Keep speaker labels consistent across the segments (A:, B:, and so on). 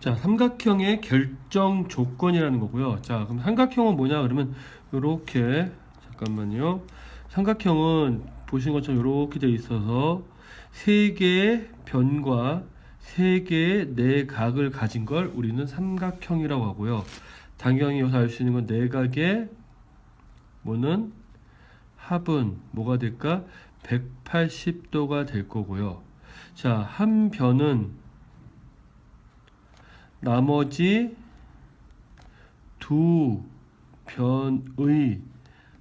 A: 자, 삼각형의 결정 조건이라는 거고요. 자, 그럼 삼각형은 뭐냐? 그러면 요렇게 잠깐만요. 삼각형은 보신 것처럼 요렇게 되어 있어서 세 개의 변과 세 개의 내각을 가진 걸 우리는 삼각형이라고 하고요. 당연히 여기서 알 수 있는 건 내각의 뭐는 합은 뭐가 될까? 180도가 될 거고요. 자, 한 변은 나머지 두 변의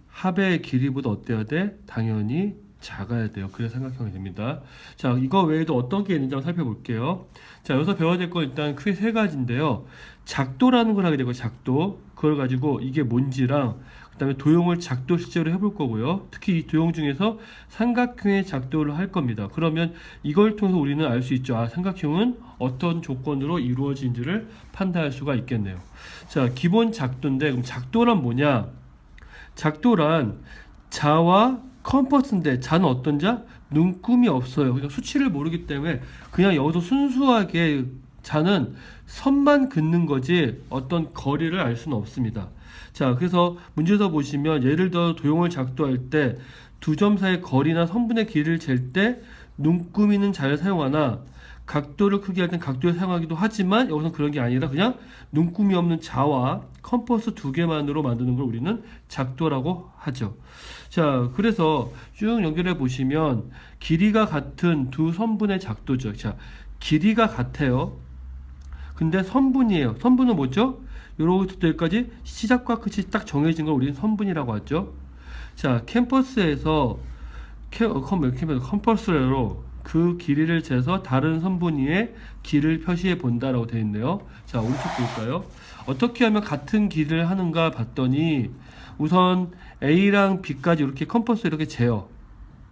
A: 합의 길이보다 어때야 돼? 당연히 작아야 돼요. 그래야 삼각형이 됩니다. 자, 이거 외에도 어떤 게 있는지 한번 살펴볼게요. 자, 여기서 배워야 될 건 일단 크게 세 가지인데요. 작도라는 걸 하게 되고, 작도. 그걸 가지고 이게 뭔지랑, 그 다음에 도형을 작도 실제로 해볼 거고요. 특히 이 도형 중에서 삼각형의 작도를 할 겁니다. 그러면 이걸 통해서 우리는 알 수 있죠. 아, 삼각형은 어떤 조건으로 이루어진지를 판단할 수가 있겠네요. 자, 기본 작도인데, 그럼 작도란 뭐냐? 작도란 자와 컴퍼스인데, 자는 어떤 자? 눈금이 없어요. 그러니까 수치를 모르기 때문에 그냥 여기서 순수하게 자는 선만 긋는 거지 어떤 거리를 알 수는 없습니다. 자, 그래서 문제에서 보시면 예를 들어 도형을 작도할 때 두 점 사이의 거리나 선분의 길이를 잴 때 눈금이는 자를 사용하나 각도를 크게 할 땐 각도를 사용하기도 하지만 여기서는 그런 게 아니라 그냥 눈금이 없는 자와 컴퍼스 두 개만으로 만드는 걸 우리는 작도라고 하죠. 자, 그래서 쭉 연결해 보시면 길이가 같은 두 선분의 작도죠. 자, 길이가 같아요. 근데 선분이에요. 선분은 뭐죠? 요로부터 여기까지 시작과 끝이 딱 정해진 걸 우리는 선분이라고 하죠. 자, 캠퍼스에서 컴퍼스로 그 길이를 재서 다른 선분 위에 길을 표시해 본다라고 되어 있네요. 자, 오른쪽 볼까요? 어떻게 하면 같은 길을 하는가 봤더니 우선 A랑 B까지 이렇게 컴퍼스 이렇게 재요.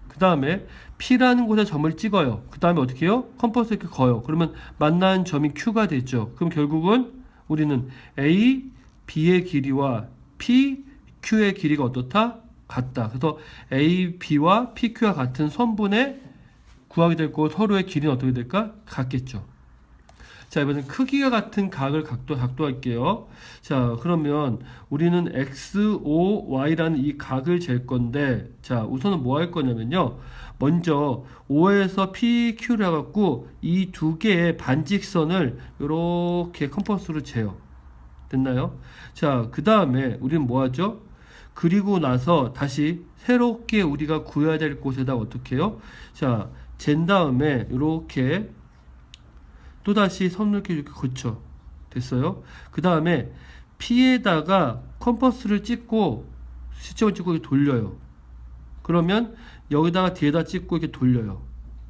A: 그 다음에 P라는 곳에 점을 찍어요. 그 다음에 어떻게 해요? 컴퍼스 이렇게 거요. 그러면 만나는 점이 Q가 되죠. 그럼 결국은 우리는 A, B의 길이와 P, Q의 길이가 어떻다? 같다. 그래서 A, B와 P, Q가 같은 선분의 구하게 될 거고 서로의 길이는 어떻게 될까? 같겠죠. 자, 이번엔 크기가 같은 각을 각도할게요. 자, 그러면 우리는 X, O, Y라는 이 각을 잴 건데, 자, 우선은 뭐 할 거냐면요. 먼저 O에서 P, Q를 해갖고 이 두 개의 반직선을 이렇게 컴퍼스로 재요. 됐나요? 자, 그 다음에 우리는 뭐 하죠? 그리고 나서 다시 새롭게 우리가 구해야 될 곳에다 어떻게 해요? 자, 잰 다음에 이렇게 또다시 선을 이렇게 그쳐. 됐어요? 그 다음에 P에다가 컴퍼스를 찍고 시점을 찍고 이렇게 돌려요. 그러면 여기다가 뒤에다 찍고 이렇게 돌려요.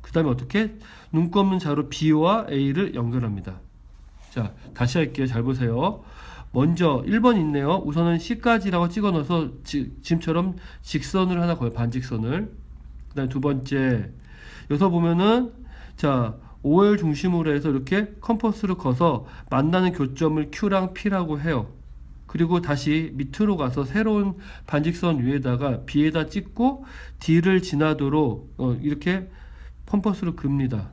A: 그 다음에 어떻게? 눈꼽는 자로 B와 A를 연결합니다. 자, 다시 할게요. 잘 보세요. 먼저 1번 있네요. 우선은 C까지라고 찍어 넣어서 지금처럼 직선을 하나 그어요. 반직선을. 그 다음에 두 번째 여기서 보면은 자, O를 중심으로 해서 이렇게 컴퍼스를 커서 만나는 교점을 Q랑 P라고 해요. 그리고 다시 밑으로 가서 새로운 반직선 위에다가 B에다 찍고 D를 지나도록 이렇게 컴퍼스를 긋습니다.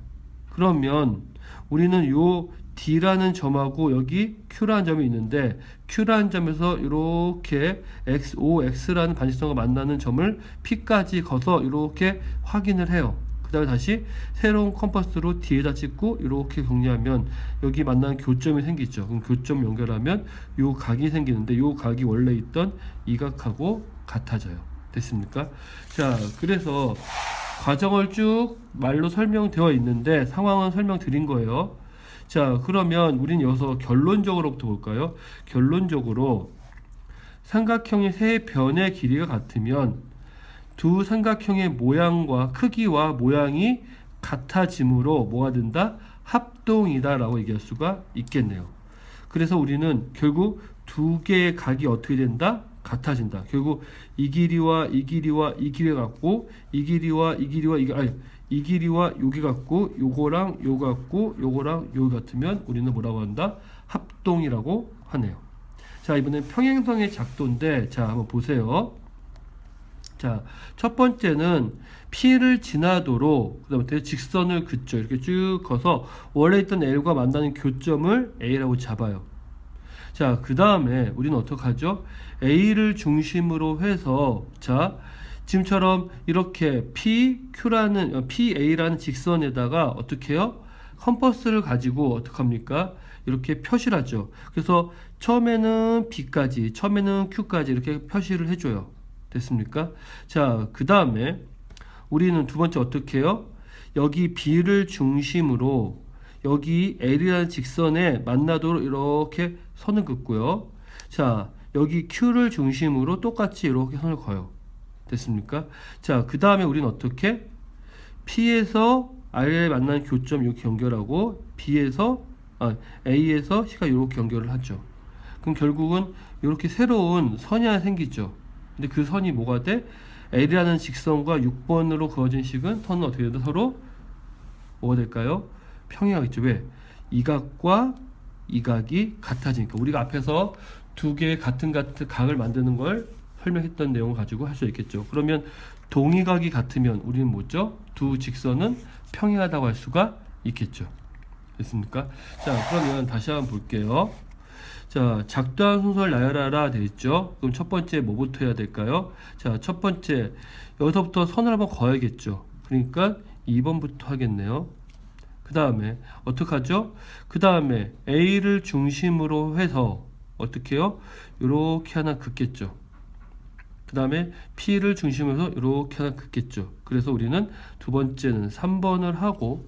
A: 그러면 우리는 요 D라는 점하고 여기 Q라는 점이 있는데 Q라는 점에서 이렇게 XOX라는 반직선과 만나는 점을 P까지 거서 이렇게 확인을 해요. 그 다음에 다시 새로운 컴퍼스로 D에다 찍고 이렇게 정리하면 여기 만나는 교점이 생기죠. 그럼 교점 연결하면 요 각이 생기는데 요 각이 원래 있던 이 각하고 같아져요. 됐습니까? 자, 그래서 과정을 쭉 말로 설명되어 있는데 상황은 설명드린 거예요. 자, 그러면 우린 여기서 결론적으로부터 볼까요? 결론적으로 삼각형의 세 변의 길이가 같으면 두 삼각형의 모양과 크기와 모양이 같아지므로 뭐가 된다? 합동이다 라고 얘기할 수가 있겠네요. 그래서 우리는 결국 두 개의 각이 어떻게 된다? 같아진다. 결국 이 길이와 이 길이와 이 길이가 같고 이 길이와 이 길이와 이 길이와 요기 같고 요거랑 요거 같고 요거랑 요기 같으면 우리는 뭐라고 한다? 합동이라고 하네요. 자, 이번엔 평행선의 작도인데 자, 한번 보세요. 자, 첫 번째는 P를 지나도록 그다음에 직선을 긋죠. 이렇게 쭉 커서 원래 있던 L과 만나는 교점을 A라고 잡아요. 자, 그 다음에 우리는 어떻게 하죠? A를 중심으로 해서 자, 지금처럼 이렇게 PA라는 직선에다가 어떻게 해요? 컴퍼스를 가지고 어떻게 합니까? 이렇게 표시를 하죠. 그래서 처음에는 B까지, 처음에는 Q까지 이렇게 표시를 해줘요. 됐습니까? 자, 그 다음에 우리는 두 번째 어떻게 해요? 여기 B를 중심으로 여기 L이라는 직선에 만나도록 이렇게 선을 긋고요. 자, 여기 Q를 중심으로 똑같이 이렇게 선을 그어요. 됐습니까? 자, 그 다음에 우리는 어떻게? P에서 R에 만나는 교점 이렇게 연결하고 A에서 C가 이렇게 연결을 하죠. 그럼 결국은 이렇게 새로운 선이 하나 생기죠. 근데 그 선이 뭐가 돼? L이라는 직선과 6번으로 그어진 식은 선은 어떻게 돼요? 서로 뭐가 될까요? 평행하겠죠. 왜? 이 각과 이 각이 같아지니까. 우리가 앞에서 두 개의 같은 각을 만드는 걸 설명했던 내용을 가지고 할 수 있겠죠. 그러면 동의각이 같으면 우리는 뭐죠? 두 직선은 평행하다고 할 수가 있겠죠. 됐습니까? 자, 그러면 다시 한번 볼게요. 자, 작두한 순서를 나열하라 되어 있죠. 그럼 첫 번째 뭐부터 해야 될까요? 자, 첫 번째 여기서부터 선을 한번 그어야겠죠. 그러니까 2번부터 하겠네요. 그 다음에 어떻게 하죠? 그 다음에 A를 중심으로 해서 어떻게 해요? 이렇게 하나 긋겠죠. 그 다음에 P를 중심으로 해서 이렇게 하나 긋겠죠. 그래서 우리는 두 번째는 3번을 하고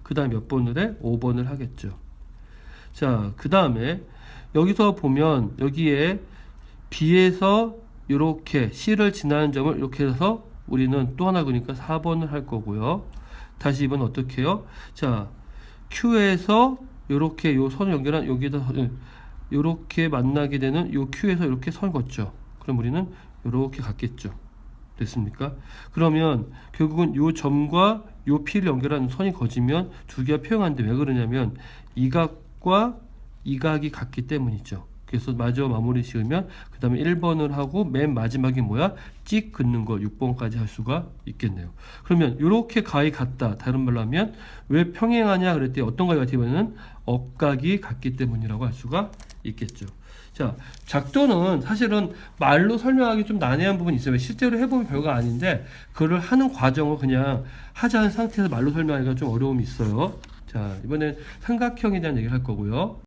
A: 그 다음에 몇 번을 해? 5번을 하겠죠. 자, 그 다음에 여기서 보면 여기에 B에서 이렇게 C를 지나는 점을 이렇게 해서 우리는 또 하나 그러니까 4번을 할 거고요. 다시 이번 어떻게 해요? 자, Q에서 이렇게 요 선을 연결한 여기다 이렇게 만나게 되는 요 Q에서 이렇게 선 걷죠. 그럼 우리는 이렇게 갔겠죠. 됐습니까? 그러면 결국은 요 점과 요 P를 연결하는 선이 거지면 두 개가 평행한데 왜 그러냐면 이 각과 이 각이 같기 때문이죠. 그래서 마저 마무리 지으면 그 다음에 1번을 하고 맨 마지막에 뭐야? 찍 긋는 거 6번까지 할 수가 있겠네요. 그러면 이렇게 각이 같다. 다른 말로 하면 왜 평행하냐 그랬더니 어떤 각이 같으면 억각이 같기 때문이라고 할 수가 있겠죠. 자, 작도는 사실은 말로 설명하기 좀 난해한 부분이 있어요. 실제로 해보면 별거 아닌데 그걸 하는 과정을 그냥 하지 않은 상태에서 말로 설명하기가 좀 어려움이 있어요. 자, 이번엔 삼각형에 대한 얘기를 할 거고요.